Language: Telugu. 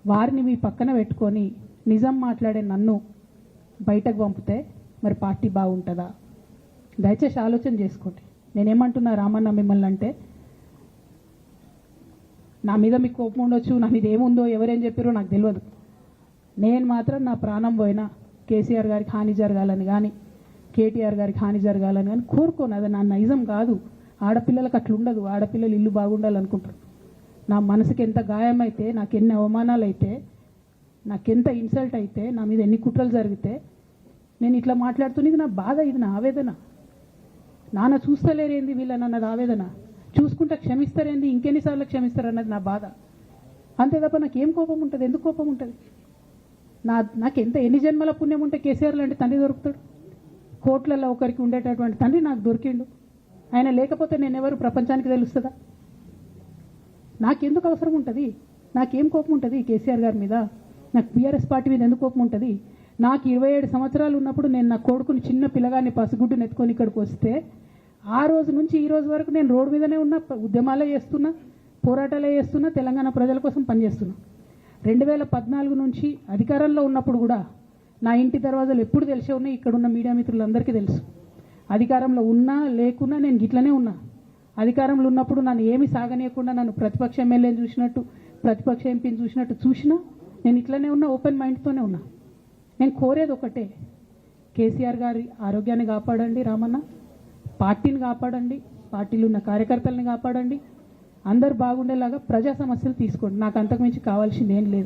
వారిని మీ పక్కన పెట్టుకొని నిజం మాట్లాడే నన్ను బయటకు పంపితే మరి పార్టీ బాగుంటుందా? దయచేసి ఆలోచన చేసుకోండి. నేనేమంటున్నా రామన్న మిమ్మల్ని అంటే, నా మీద మీకు కోపం ఉండొచ్చు, నా మీద ఏముందో ఎవరేం చెప్పారో నాకు తెలియదు. నేను మాత్రం నా ప్రాణం పోయినా కేసీఆర్ గారికి హాని జరగాలని కానీ కేటీఆర్ గారికి హాని జరగాలని కానీ కోరుకోను. అది నా నైజం కాదు. ఆడపిల్లలకు అట్లా ఉండదు. ఆడపిల్లలు ఇల్లు బాగుండాలనుకుంటారు. నా మనసుకి ఎంత గాయమైతే, నాకు ఎన్ని అవమానాలు అయితే, నాకెంత ఇన్సల్ట్ అయితే, నా మీద ఎన్ని కుట్రలు జరిగితే నేను ఇట్లా మాట్లాడుతున్నా. ఇది నా బాధ, ఇది నా ఆవేదన. నాన్న చూస్తలేరేంది వీళ్ళని అన్నది ఆవేదన, చూసుకుంటే క్షమిస్తారేంది ఇంకెన్నిసార్లు క్షమిస్తారు అన్నది నా బాధ. అంతే తప్ప నాకేం కోపం ఉంటుంది? ఎందుకు కోపం ఉంటుంది? నాకు ఎన్ని జన్మల పుణ్యం ఉంటే కేసీఆర్ లాంటి తండ్రి దొరుకుతాడు? కోట్లలో ఒకరికి ఉండేటటువంటి తండ్రి నాకు దొరికిండు. ఆయన లేకపోతే నేనెవరు ప్రపంచానికి తెలుస్తుందా? నాకెందుకు అవసరం ఉంటుంది? నాకేం కోపం ఉంటుంది కేసీఆర్ గారి మీద? నాకు బీఆర్ఎస్ పార్టీ మీద ఎందుకు కోపం ఉంటుంది? నాకు 27 సంవత్సరాలు ఉన్నప్పుడు నేను నా కొడుకుని చిన్న పిల్లగాన్ని పసిగుడ్డుని ఎత్తుకొని ఇక్కడికి వస్తే ఆ రోజు నుంచి ఈ రోజు వరకు నేను రోడ్డు మీదనే ఉన్నా, ఉద్యమాలే చేస్తున్నా, పోరాటాలే చేస్తున్నా, తెలంగాణ ప్రజల కోసం పనిచేస్తున్నా. 2014 నుంచి అధికారంలో ఉన్నప్పుడు కూడా నా ఇంటి దర్వాజాలు ఎప్పుడు తెలిసే ఉన్నాయి. ఇక్కడున్న మీడియా మిత్రులందరికీ తెలుసు. అధికారంలో ఉన్నా లేకున్నా నేను ఇట్లనే ఉన్నా. అధికారంలో ఉన్నప్పుడు నన్ను ఏమి సాగనీయకుండా నన్ను ప్రతిపక్ష ఎమ్మెల్యేని చూసినట్టు, ప్రతిపక్ష ఎంపీని చూసినట్టు చూసినా నేను ఇట్లనే ఉన్నా, ఓపెన్ మైండ్తోనే ఉన్నా. నేను కోరేది ఒకటే, కేసీఆర్ గారి ఆరోగ్యాన్ని కాపాడండి రామన్న, పార్టీని కాపాడండి, పార్టీలో ఉన్న కార్యకర్తల్ని కాపాడండి, అందరు బాగుండేలాగా ప్రజా సమస్యలు తీసుకోండి. నాకు అంతకుమించి కావాల్సింది ఏం లేదు.